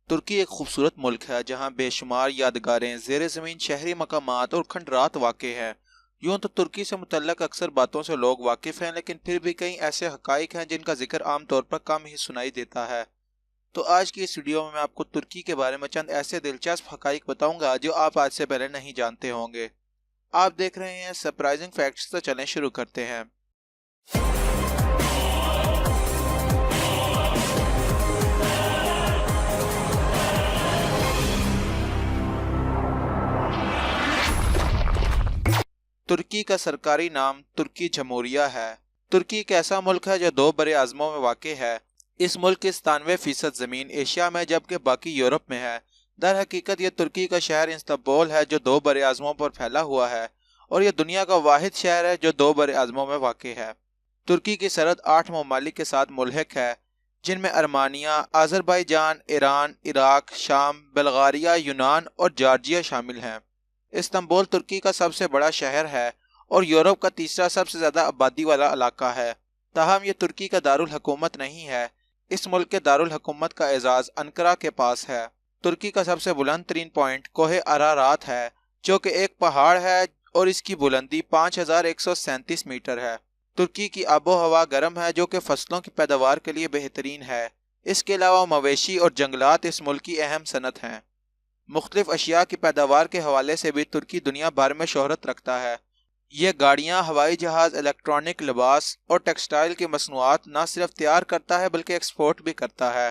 ترکی ایک خوبصورت ملک ہے جہاں بے شمار یادگاریں، زیر زمین شہری مقامات اور کھنڈرات واقع ہیں۔ یوں تو ترکی سے متعلق اکثر باتوں سے لوگ واقف ہیں، لیکن پھر بھی کئی ایسے حقائق ہیں جن کا ذکر عام طور پر کم ہی سنائی دیتا ہے۔ تو آج کی اس ویڈیو میں آپ کو ترکی کے بارے میں چند ایسے دلچسپ حقائق بتاؤں گا جو آپ آج سے پہلے نہیں جانتے ہوں گے۔ آپ دیکھ رہے ہیں سرپرائزنگ فیکٹس، تو چلیں شروع کرتے ہیں۔ ترکی کا سرکاری نام ترکی جمہوریہ ہے۔ ترکی ایک ایسا ملک ہے جو دو بر اعظموں میں واقع ہے۔ اس ملک کی 97% زمین ایشیا میں جبکہ باقی یورپ میں ہے۔ در حقیقت یہ ترکی کا شہر استنبول ہے جو دو بر اعظموں پر پھیلا ہوا ہے، اور یہ دنیا کا واحد شہر ہے جو دو بر اعظموں میں واقع ہے۔ ترکی کی سرحد 8 ممالک کے ساتھ ملحق ہے، جن میں ارمانیہ، آذربائیجان، ایران، عراق، شام، بلغاریہ، یونان اور جارجیا شامل ہیں۔ استنبول ترکی کا سب سے بڑا شہر ہے اور یورپ کا تیسرا سب سے زیادہ آبادی والا علاقہ ہے۔ تاہم یہ ترکی کا دارالحکومت نہیں ہے۔ اس ملک کے دارالحکومت کا اعزاز انقرہ کے پاس ہے۔ ترکی کا سب سے بلند ترین پوائنٹ کوہ ارارات ہے، جو کہ ایک پہاڑ ہے اور اس کی بلندی 5137 میٹر ہے۔ ترکی کی آب و ہوا گرم ہے، جو کہ فصلوں کی پیداوار کے لیے بہترین ہے۔ اس کے علاوہ مویشی اور جنگلات اس ملک کی اہم صنعت ہیں۔ مختلف اشیاء کی پیداوار کے حوالے سے بھی ترکی دنیا بھر میں شہرت رکھتا ہے۔ یہ گاڑیاں، ہوائی جہاز، الیکٹرانک، لباس اور ٹیکسٹائل کی مصنوعات نہ صرف تیار کرتا ہے بلکہ ایکسپورٹ بھی کرتا ہے۔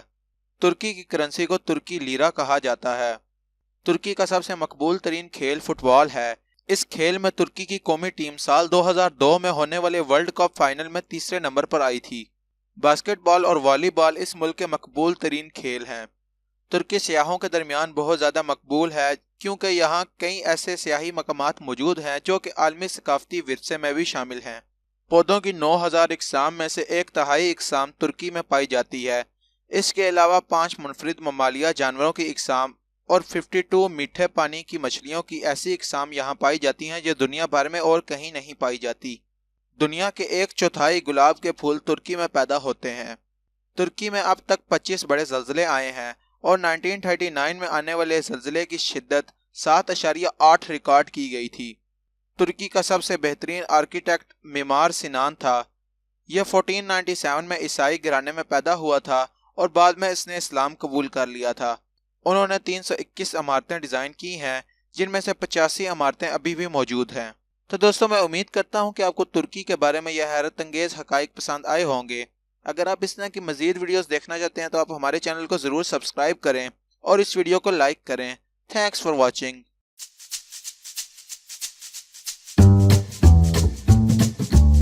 ترکی کی کرنسی کو ترکی لیرا کہا جاتا ہے۔ ترکی کا سب سے مقبول ترین کھیل فٹ بال ہے۔ اس کھیل میں ترکی کی قومی ٹیم سال 2002 میں ہونے والے ورلڈ کپ فائنل میں تیسرے نمبر پر آئی تھی۔ باسکٹ بال اور والی بال اس ملک کے مقبول ترین کھیل ہیں۔ ترکی سیاحوں کے درمیان بہت زیادہ مقبول ہے، کیونکہ یہاں کئی ایسے سیاحی مقامات موجود ہیں جو کہ عالمی ثقافتی ورثے میں بھی شامل ہیں۔ پودوں کی 9000 اقسام میں سے 1/3 اقسام ترکی میں پائی جاتی ہے۔ اس کے علاوہ 5 منفرد ممالیہ جانوروں کی اقسام اور 52 میٹھے پانی کی مچھلیوں کی ایسی اقسام یہاں پائی جاتی ہیں جو دنیا بھر میں اور کہیں نہیں پائی جاتی۔ دنیا کے 1/4 گلاب کے پھول ترکی میں پیدا ہوتے ہیں۔ ترکی میں اب تک 25 بڑے زلزلے آئے ہیں اور 1939 میں آنے والے زلزلے کی شدت 7.8 ریکارڈ کی گئی تھی۔ ترکی کا سب سے بہترین آرکیٹیکٹ معمار سنان تھا۔ یہ 1497 میں عیسائی گھرانے میں پیدا ہوا تھا اور بعد میں اس نے اسلام قبول کر لیا تھا۔ انہوں نے 321 عمارتیں ڈیزائن کی ہیں، جن میں سے 85 عمارتیں ابھی بھی موجود ہیں۔ تو دوستوں، میں امید کرتا ہوں کہ آپ کو ترکی کے بارے میں یہ حیرت انگیز حقائق پسند آئے ہوں گے۔ اگر آپ اس طرح کی مزید ویڈیوز دیکھنا چاہتے ہیں تو آپ ہمارے چینل کو ضرور سبسکرائب کریں اور اس ویڈیو کو لائک کریں۔ Thanks for watching.